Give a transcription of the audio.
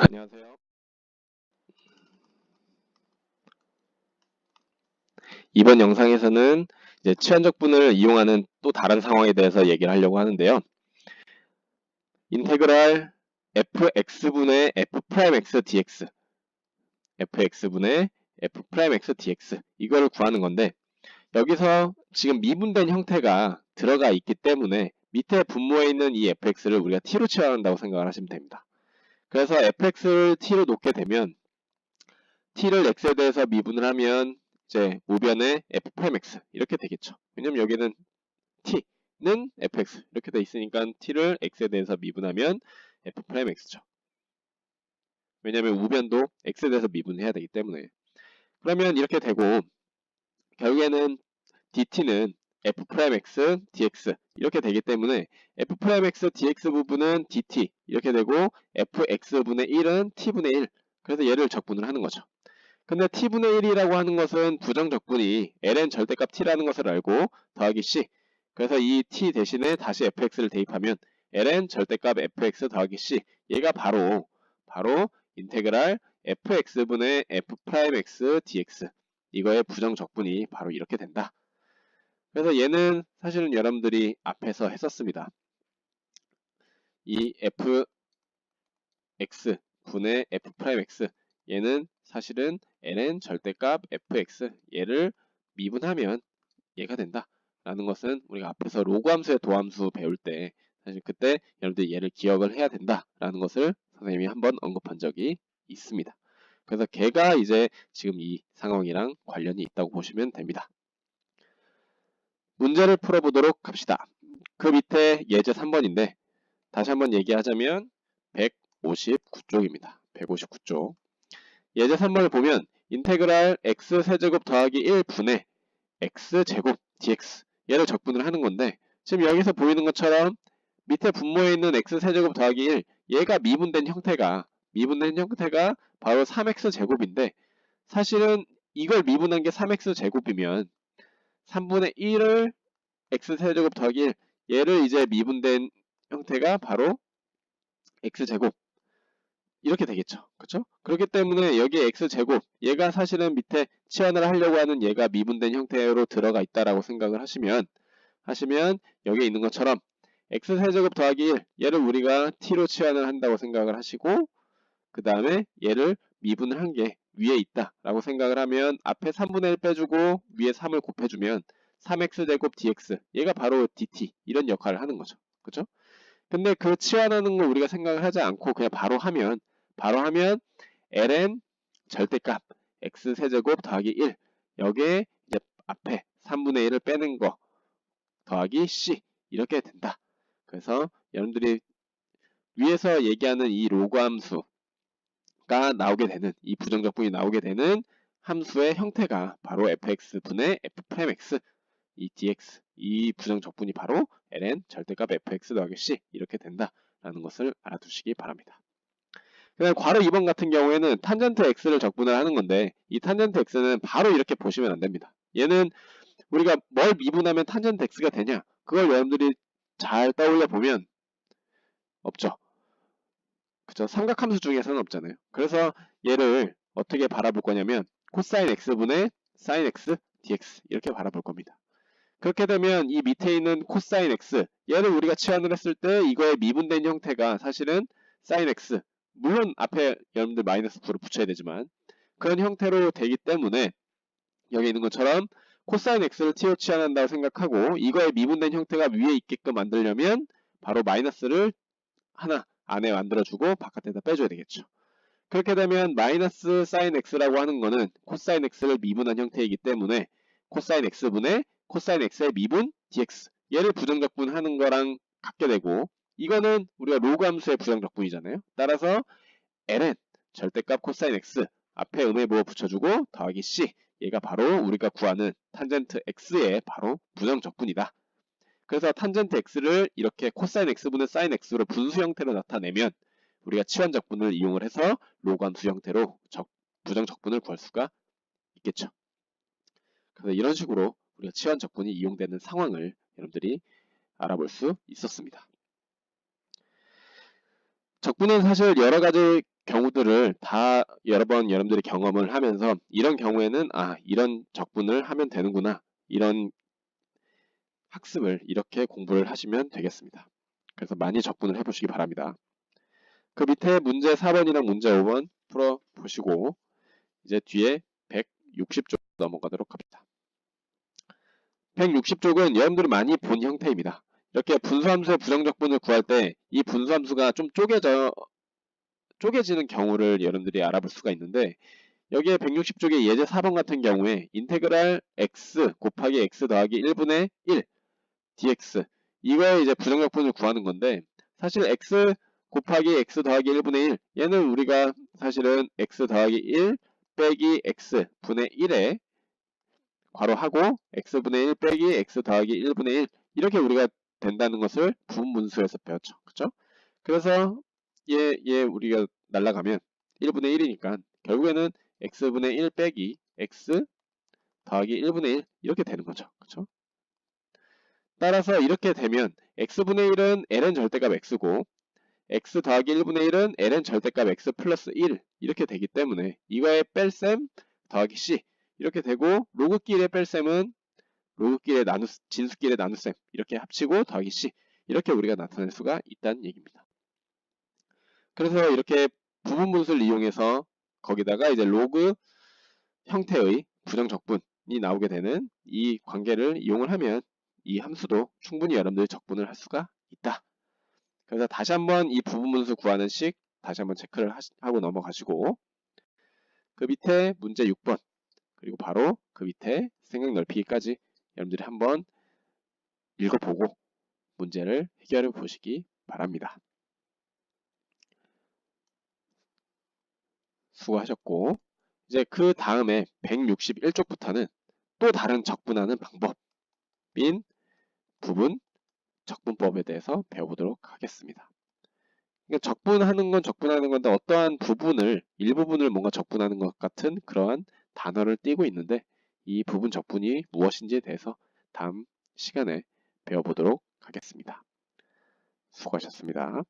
안녕하세요. 이번 영상에서는 이제 치환적분을 이용하는 또 다른 상황에 대해서 얘기를 하려고 하는데요. 인테그랄 fx분의 f'x dx, fx분의 f'x dx 이거를 구하는 건데, 여기서 지금 미분된 형태가 들어가 있기 때문에 밑에 분모에 있는 이 fx를 우리가 t로 치환한다고 생각을 하시면 됩니다. 그래서 fx를 t로 놓게 되면 t를 x에 대해서 미분을 하면 이제 우변에 f'x 이렇게 되겠죠. 왜냐면 여기는 t는 fx 이렇게 돼 있으니까 t를 x에 대해서 미분하면 f'x죠. 왜냐면 우변도 x에 대해서 미분해야 되기 때문에. 그러면 이렇게 되고 결국에는 dt는 f'x dx 이렇게 되기 때문에 f'x dx 부분은 dt 이렇게 되고 fx분의 1은 t분의 1, 그래서 얘를 적분을 하는 거죠. 근데 t분의 1이라고 하는 것은 부정적분이 ln 절대값 t라는 것을 알고 더하기 c, 그래서 이 t 대신에 다시 fx를 대입하면 ln 절대값 fx 더하기 c, 얘가 바로 인테그랄 fx분의 f'x dx, 이거의 부정적분이 바로 이렇게 된다. 그래서 얘는 사실은 여러분들이 앞에서 했었습니다. 이 fx분의 f'x, 얘는 사실은 ln 절대값 fx, 얘를 미분하면 얘가 된다 라는 것은 우리가 앞에서 로그 함수의 도함수 배울 때 사실 그때 여러분들이 얘를 기억을 해야 된다 라는 것을 선생님이 한번 언급한 적이 있습니다. 그래서 걔가 이제 지금 이 상황이랑 관련이 있다고 보시면 됩니다. 문제를 풀어보도록 합시다. 그 밑에 예제 3번인데 다시 한번 얘기하자면 159쪽입니다. 159쪽. 예제 3번을 보면 인테그랄 x세제곱 더하기 1분의 x제곱 dx, 얘를 적분을 하는 건데, 지금 여기서 보이는 것처럼 밑에 분모에 있는 x세제곱 더하기 1, 얘가 미분된 형태가 바로 3x제곱인데, 사실은 이걸 미분한 게 3x제곱이면 3분의 1을 x세제곱 더하기 1, 얘를 이제 미분된 형태가 바로 x제곱 이렇게 되겠죠. 그렇죠? 그렇기 때문에 여기 x제곱, 얘가 사실은 밑에 치환을 하려고 하는 얘가 미분된 형태로 들어가 있다라고 생각을 하시면 여기에 있는 것처럼 x세제곱 더하기 1, 얘를 우리가 t로 치환을 한다고 생각을 하시고, 그 다음에 얘를 미분을 한 게 위에 있다라고 생각을 하면 앞에 3분의 1 빼주고 위에 3을 곱해주면 3x제곱 dx, 얘가 바로 dt 이런 역할을 하는 거죠. 그렇죠? 근데 그 치환하는 걸 우리가 생각을 하지 않고 그냥 바로 하면 ln 절대값 x세제곱 더하기 1, 여기에 이제 앞에 3분의 1을 빼는 거 더하기 c 이렇게 된다. 그래서 여러분들이 위에서 얘기하는 이 로그 함수가 나오게 되는, 이 부정적분이 나오게 되는 함수의 형태가 바로 fx분의 f'x, 이 dx, 이 부정적분이 바로 ln 절대값 fx 더하기 c 이렇게 된다라는 것을 알아두시기 바랍니다. 그다음 괄호 2번 같은 경우에는 탄젠트 x를 적분을 하는 건데, 이 탄젠트 x는 바로 이렇게 보시면 안 됩니다. 얘는 우리가 뭘 미분하면 탄젠트 x가 되냐, 그걸 여러분들이 잘 떠올려 보면 없죠. 그죠? 삼각함수 중에서는 없잖아요. 그래서 얘를 어떻게 바라볼 거냐면 코사인 x분의 사인 x dx 이렇게 바라볼 겁니다. 그렇게 되면 이 밑에 있는 코사인 x, 얘를 우리가 치환을 했을 때 이거의 미분된 형태가 사실은 사인 x, 물론 앞에 여러분들 마이너스 9를 붙여야 되지만 그런 형태로 되기 때문에 여기 있는 것처럼 코사인 x를 t로 치환한다고 생각하고, 이거의 미분된 형태가 위에 있게끔 만들려면 바로 마이너스를 하나 안에 만들어주고 바깥에다 빼줘야 되겠죠. 그렇게 되면 마이너스 사인 x라고 하는 거는 코사인 x를 미분한 형태이기 때문에 코사인 x분의 코사인 x의 미분 dx, 얘를 부정적분하는 거랑 같게 되고, 이거는 우리가 로그 함수의 부정적분이잖아요. 따라서 ln 절대값 코사인 x 앞에 음의 부호 붙여주고 더하기 c, 얘가 바로 우리가 구하는 탄젠트 x의 바로 부정적분이다. 그래서 탄젠트 x를 이렇게 코사인 x분의 사인 x로 분수 형태로 나타내면 우리가 치환적분을 이용을 해서 로그 함수 형태로 부정적분을 구할 수가 있겠죠. 그래서 이런 식으로 우리가 치환적분이 이용되는 상황을 여러분들이 알아볼 수 있었습니다. 적분은 사실 여러 가지 경우들을 다 여러 번 여러분들이 경험을 하면서 이런 경우에는 이런 적분을 하면 되는구나, 이런 학습을 이렇게 공부를 하시면 되겠습니다. 그래서 많이 적분을 해보시기 바랍니다. 그 밑에 문제 4번이랑 문제 5번 풀어보시고 이제 뒤에 160쪽 넘어가도록 합니다. 160쪽은 여러분들이 많이 본 형태입니다. 이렇게 분수함수의 부정적분을 구할 때 이 분수함수가 좀 쪼개지는 경우를 여러분들이 알아볼 수가 있는데, 여기에 160쪽의 예제 4번 같은 경우에 인테그랄 x 곱하기 x 더하기 1분의 1 dx, 이거에 이제 부정적분을 구하는 건데, 사실 x 곱하기 x 더하기 1분의 1, 얘는 우리가 사실은 x 더하기 1 빼기 x 분의 1에 괄호하고 x분의 1 빼기 x 더하기 1분의 1, 이렇게 우리가 된다는 것을 부분분수에서 배웠죠. 그쵸? 그래서 얘 우리가 날라가면 1분의 1이니까 결국에는 x분의 1 빼기 x 더하기 1분의 1 이렇게 되는 거죠. 그쵸? 따라서 이렇게 되면 x분의 1은 ln 절대값 x고 x 더하기 1분의 1은 ln 절대값 x 플러스 1 이렇게 되기 때문에 이거의 뺄셈 더하기 c 이렇게 되고, 로그끼리의 뺄셈은 로그끼리의 진수끼리의 나눗셈 이렇게 합치고 더하기 c, 이렇게 우리가 나타낼 수가 있다는 얘기입니다. 그래서 이렇게 부분분수를 이용해서 거기다가 이제 로그 형태의 부정적분이 나오게 되는 이 관계를 이용을 하면 이 함수도 충분히 여러분들이 적분을 할 수가 있다. 그래서 다시 한번 이 부분분수 구하는 식 다시 한번 체크를 하고 넘어가시고, 그 밑에 문제 6번 그리고 바로 그 밑에 생각 넓히기까지 여러분들이 한번 읽어보고 문제를 해결해 보시기 바랍니다. 수고하셨고, 이제 그 다음에 161쪽부터는 또 다른 적분하는 방법인 부분 적분법에 대해서 배워보도록 하겠습니다. 그러니까 적분하는 건 적분하는 건데 어떠한 부분을, 일부분을 뭔가 적분하는 것 같은 그러한 단어를 띄고 있는데, 이 부분 적분이 무엇인지에 대해서 다음 시간에 배워보도록 하겠습니다. 수고하셨습니다.